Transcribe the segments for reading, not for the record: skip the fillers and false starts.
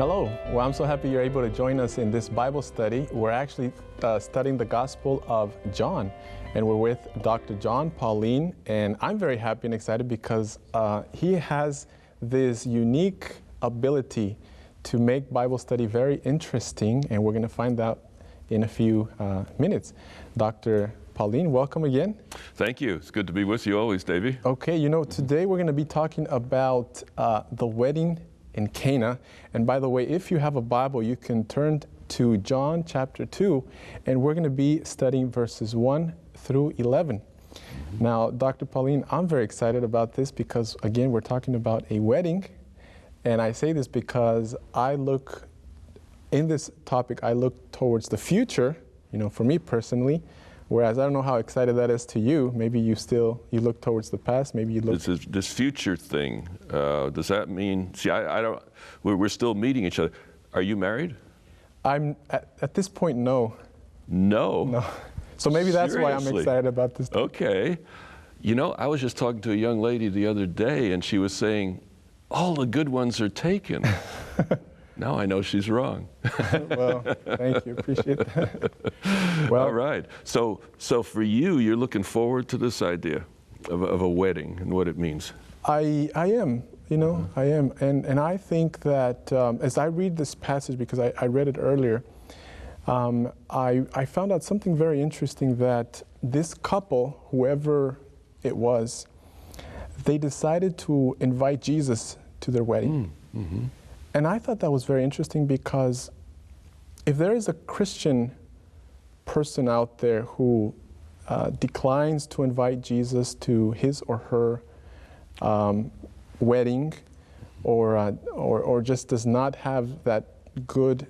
Hello. Well, I'm so happy you're able to join us in this Bible study. We're actually studying the Gospel of John, and we're with Dr. John Paulin, and I'm very happy and excited because he has this unique ability to make Bible study very interesting, and we're going to find out in a few minutes. Dr. Paulin, welcome again. Thank you. It's good to be with you always, Davey. Okay, today we're going to be talking about the wedding in Cana. And by the way, if you have a Bible, you can turn to John chapter 2, and we're going to be studying verses 1 through 11. Now, Dr. Paulin, I'm very excited about this because, again, we're talking about a wedding. And I say this because in this topic, I look towards the future, for me personally. Whereas I don't know how excited that is to you. Maybe you look towards the past. Maybe you look. This future thing. Does that mean? See, I don't. We're still meeting each other. Are you married? I'm at this point, no. No. No. So maybe that's Seriously? why I'm excited about this. Okay. I was just talking to a young lady the other day, and she was saying, all the good ones are taken. Now I know she's wrong. Well, thank you. Appreciate that. Well, all right. So for you, you're looking forward to this idea of a wedding and what it means. I am. I am. And I think that as I read this passage, because I read it earlier, I found out something very interesting, that this couple, whoever it was, they decided to invite Jesus to their wedding. Mm-hmm. And I thought that was very interesting because if there is a Christian person out there who declines to invite Jesus to his or her wedding, or just does not have that good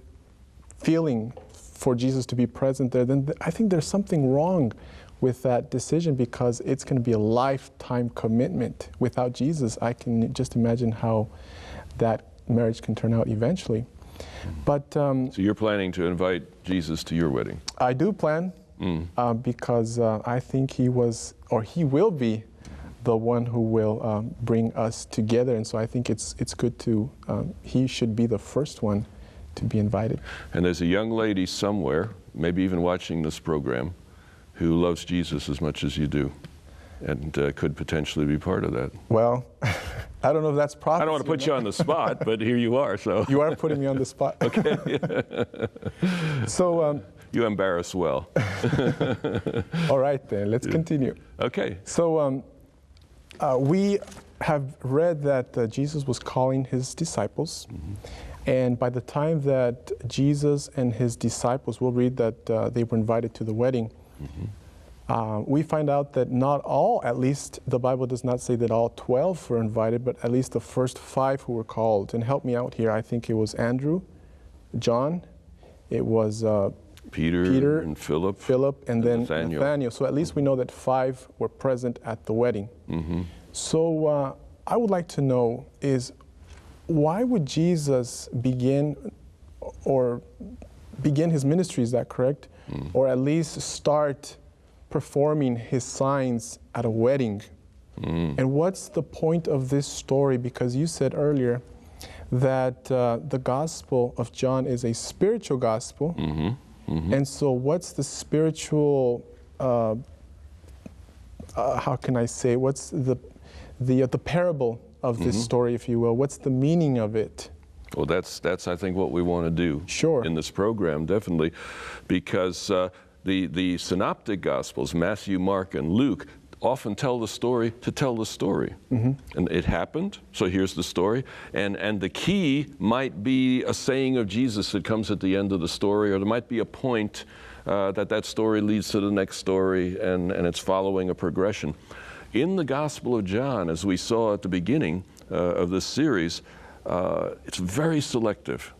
feeling for Jesus to be present there, then I think there's something wrong with that decision, because it's going to be a lifetime commitment. Without Jesus, I can just imagine how that marriage can turn out eventually. But so you're planning to invite Jesus to your wedding? I do plan, because I think he will be the one who will bring us together, and so I think it's good to. He should be the first one to be invited. And there's a young lady somewhere, maybe even watching this program, who loves Jesus as much as you do, and could potentially be part of that. Well, I don't know if that's prophecy. I don't want to put you on the spot, but here you are. So you are putting me on the spot. Okay. So you embarrass well. All right, then let's continue. Okay. So we have read that Jesus was calling his disciples, and by the time that Jesus and his disciples, we'll read that they were invited to the wedding. We find out that not all, at least the Bible does not say that all 12 were invited, but at least the first 5 who were called. And help me out here, I think it was Andrew, John, it was Peter and Philip, and then Nathaniel. So at least we know that 5 were present at the wedding. So I would like to know is, why would Jesus begin his ministry, is that correct? Or at least start performing his signs at a wedding? And what's the point of this story? Because you said earlier that the Gospel of John is a spiritual gospel. And so what's the spiritual, how can I say, what's the parable of this story, if you will? What's the meaning of it? Well, that's I think what we want to do in this program, definitely, because the synoptic Gospels, Matthew, Mark, and Luke, often tell the story to tell the story. And it happened, so here's the story. And the key might be a saying of Jesus that comes at the end of the story, or there might be a point that story leads to the next story, and it's following a progression. In the Gospel of John, as we saw at the beginning of this series, it's very selective.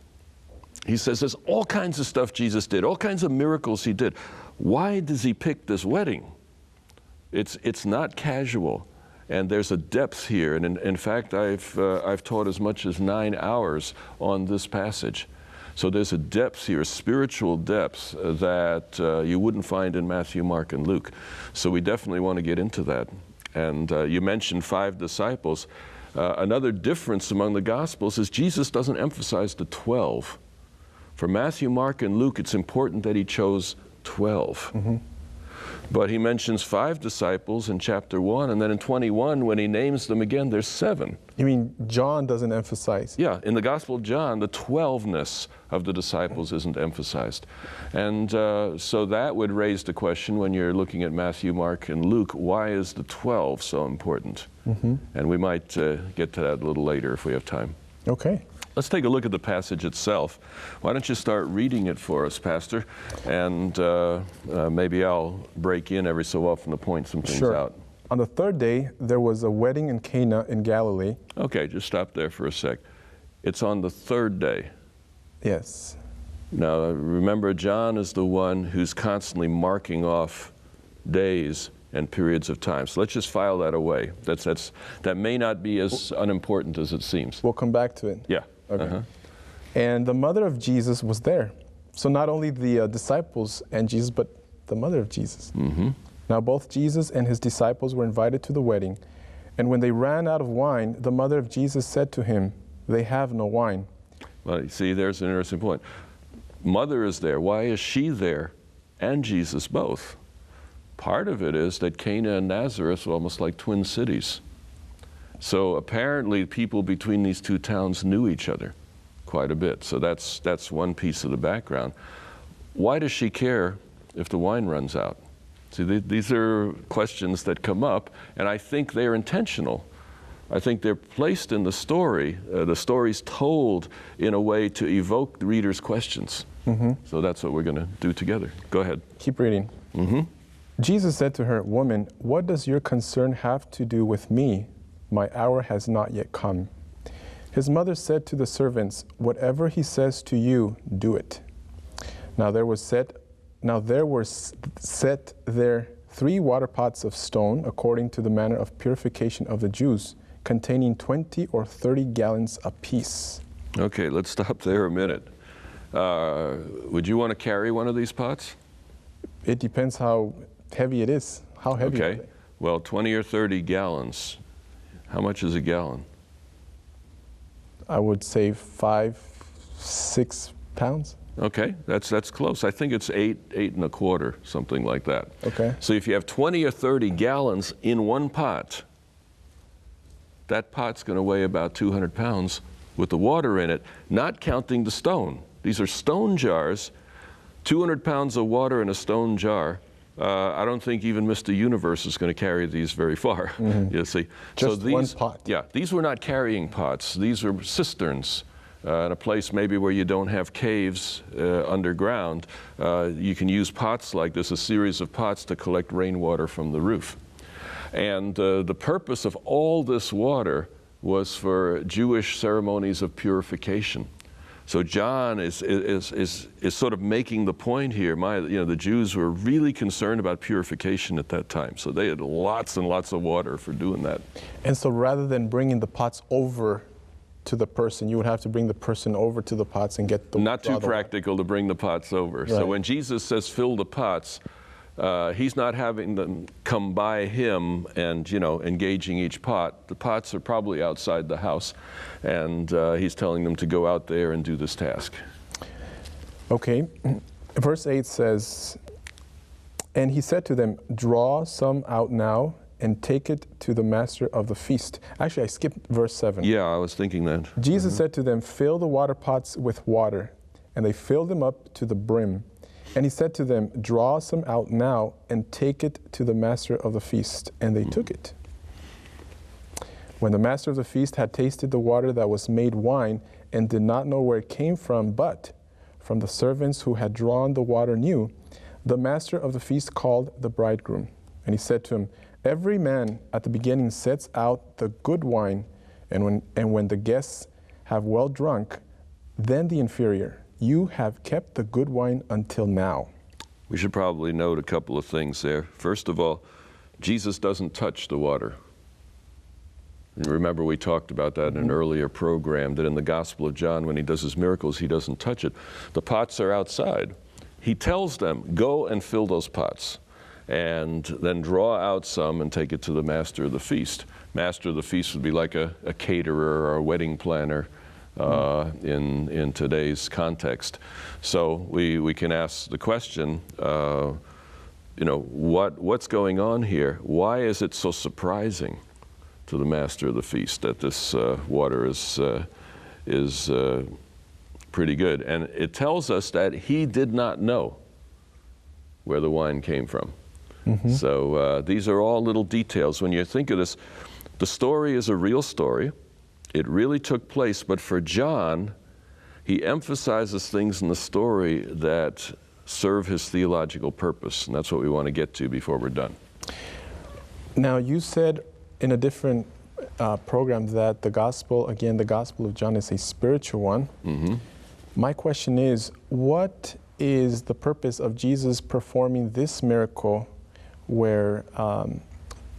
He says there's all kinds of stuff Jesus did, all kinds of miracles he did. Why does he pick this wedding? It's not casual, and there's a depth here. And in fact, I've taught as much as 9 hours on this passage. So there's a depth here, a spiritual depth that you wouldn't find in Matthew, Mark, and Luke. So we definitely want to get into that. And you mentioned 5 disciples. Another difference among the Gospels is Jesus doesn't emphasize the 12. For Matthew, Mark, and Luke, it's important that he chose 12. But he mentions 5 disciples in chapter 1, and then in 21, when he names them again, there's 7. You mean John doesn't emphasize? Yeah, in the Gospel of John, the 12ness of the disciples isn't emphasized. And so that would raise the question when you're looking at Matthew, Mark, and Luke, why is the 12 so important? And we might get to that a little later if we have time. Okay. Let's take a look at the passage itself. Why don't you start reading it for us, Pastor? And maybe I'll break in every so often to point some things out. On the 3rd day, there was a wedding in Cana in Galilee. Okay, just stop there for a sec. It's on the 3rd day. Yes. Now, remember, John is the one who's constantly marking off days and periods of time. So let's just file that away. That may not be as unimportant as it seems. We'll come back to it. Yeah. Okay. And the mother of Jesus was there. So not only the disciples and Jesus, but the mother of Jesus. Now both Jesus and his disciples were invited to the wedding. And when they ran out of wine, the mother of Jesus said to him, "They have no wine." Well, you see, there's an interesting point. Mother is there. Why is she there and Jesus both? Part of it is that Cana and Nazareth were almost like twin cities. So apparently people between these 2 towns knew each other quite a bit. So that's one piece of the background. Why does she care if the wine runs out? See, these are questions that come up, and I think they're intentional. I think they're placed in the story. The story's told in a way to evoke the reader's questions. So that's what we're going to do together. Go ahead. Keep reading. Jesus said to her, "Woman, what does your concern have to do with me? My hour has not yet come." His mother said to the servants, "Whatever he says to you, do it." Now there were set there 3 water pots of stone, according to the manner of purification of the Jews, containing 20 or 30 gallons apiece. Okay, let's stop there a minute. Would you want to carry one of these pots? It depends how heavy it is. How heavy are they? Well, 20 or 30 gallons. How much is a gallon? I would say 5, 6 pounds. Okay, that's close. I think it's 8 1/4, something like that. Okay. So if you have 20 or 30 gallons in one pot, that pot's going to weigh about 200 pounds with the water in it, not counting the stone. These are stone jars, 200 pounds of water in a stone jar. I don't think even Mr. Universe is going to carry these very far, you see. Just one pot. Yeah, these were not carrying pots. These were cisterns. In a place maybe where you don't have caves underground, you can use pots like this, a series of pots to collect rainwater from the roof. And the purpose of all this water was for Jewish ceremonies of purification. So John is sort of making the point here. The Jews were really concerned about purification at that time. So they had lots and lots of water for doing that. And so rather than bringing the pots over to the person, you would have to bring the person over to the pots and get the Not too practical to bring the pots over. Right. So when Jesus says fill the pots, he's not having them come by him and, engaging each pot. The pots are probably outside the house, and he's telling them to go out there and do this task. Okay. Verse 8 says, "And he said to them, draw some out now and take it to the master of the feast." Actually, I skipped verse 7. Yeah, I was thinking that. Jesus said to them, "Fill the water pots with water." And they filled them up to the brim. And he said to them, "Draw some out now and take it to the master of the feast." And they took it. When the master of the feast had tasted the water that was made wine and did not know where it came from, but from the servants who had drawn the water knew, the master of the feast called the bridegroom. And he said to him, "Every man at the beginning sets out the good wine, and when the guests have well drunk, then the inferior. You have kept the good wine until now." We should probably note a couple of things there. First of all, Jesus doesn't touch the water. And remember, we talked about that in an earlier program, that in the Gospel of John, when he does his miracles, he doesn't touch it. The pots are outside. He tells them, go and fill those pots. and then draw out some and take it to the master of the feast. Master of the feast would be like a caterer or a wedding planner in today's context. So we can ask the question, you know, what's going on here? Why is it so surprising to the master of the feast that this water is pretty good? And it tells us that he did not know where the wine came from. Mm-hmm. So these are all little details. When you think of this, the story is a real story. It really took place, but for John, he emphasizes things in the story that serve his theological purpose, and that's what we want to get to before we're done. Now, you said in a different program that the gospel of John is a spiritual one. Mm-hmm. My question is, what is the purpose of Jesus performing this miracle where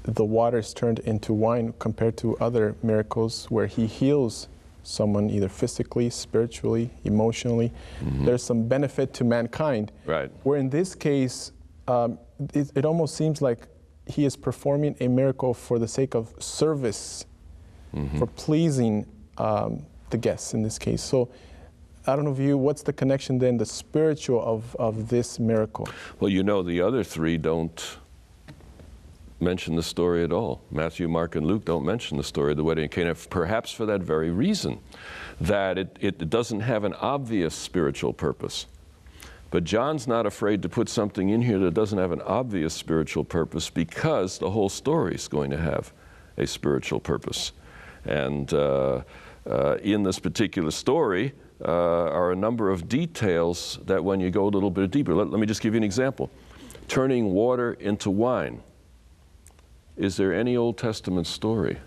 the water is turned into wine compared to other miracles where he heals someone either physically, spiritually, emotionally? Mm-hmm. There's some benefit to mankind. Right. Where in this case, it almost seems like he is performing a miracle for the sake of service, mm-hmm. for pleasing the guests in this case. So I don't know what's the connection then, the spiritual of this miracle? Well, you know, the other three don't mention the story at all. Matthew, Mark, and Luke don't mention the story of the wedding at Cana, perhaps for that very reason, that it doesn't have an obvious spiritual purpose. But John's not afraid to put something in here that doesn't have an obvious spiritual purpose, because the whole story is going to have a spiritual purpose. And in this particular story are a number of details that when you go a little bit deeper, let me just give you an example. Turning water into wine. Is there any Old Testament story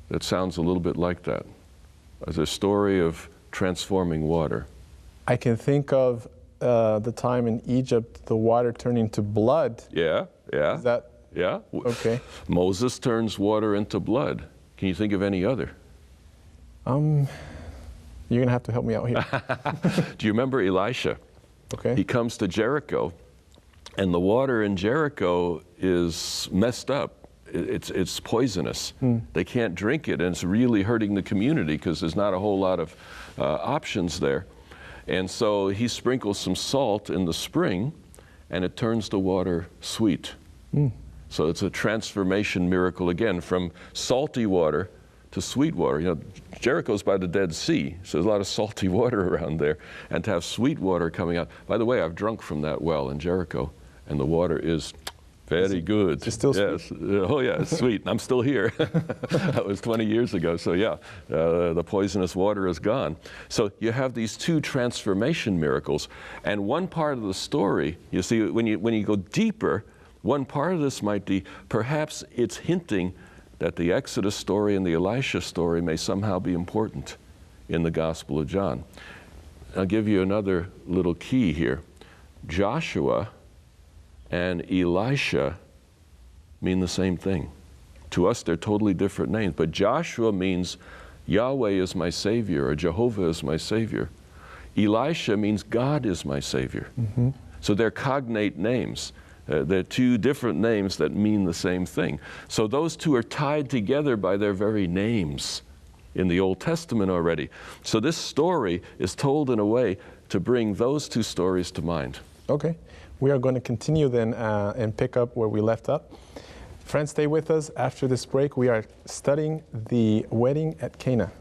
that sounds a little bit like that? As a story of transforming water? I can think of the time in Egypt, the water turning to blood. Yeah. Is that? Yeah. Okay. Moses turns water into blood. Can you think of any other? You're going to have to help me out here. Do you remember Elisha? Okay. He comes to Jericho, and the water in Jericho is messed up. It's poisonous. They can't drink it, and it's really hurting the community because there's not a whole lot of options there. And so he sprinkles some salt in the spring, and it turns the water sweet. So it's a transformation miracle again, from salty water to sweet water. You know, Jericho's by the Dead Sea, so there's a lot of salty water around there, and to have sweet water coming out. By the way, I've drunk from that well in Jericho, and the water is very good. It's still sweet? Yes. Oh yeah, it's sweet. I'm still here. That was 20 years ago, so yeah, the poisonous water is gone. So you have these two transformation miracles, and one part of the story, you see, when you go deeper, one part of this might be, perhaps it's hinting that the Exodus story and the Elisha story may somehow be important in the Gospel of John. I'll give you another little key here. Joshua and Elisha mean the same thing. To us, they're totally different names, but Joshua means Yahweh is my Savior, or Jehovah is my Savior. Elisha means God is my Savior. Mm-hmm. So they're cognate names. They're two different names that mean the same thing. So those two are tied together by their very names in the Old Testament already. So this story is told in a way to bring those two stories to mind. Okay. We are going to continue then and pick up where we left up. Friends, stay with us. After this break, we are studying the wedding at Cana.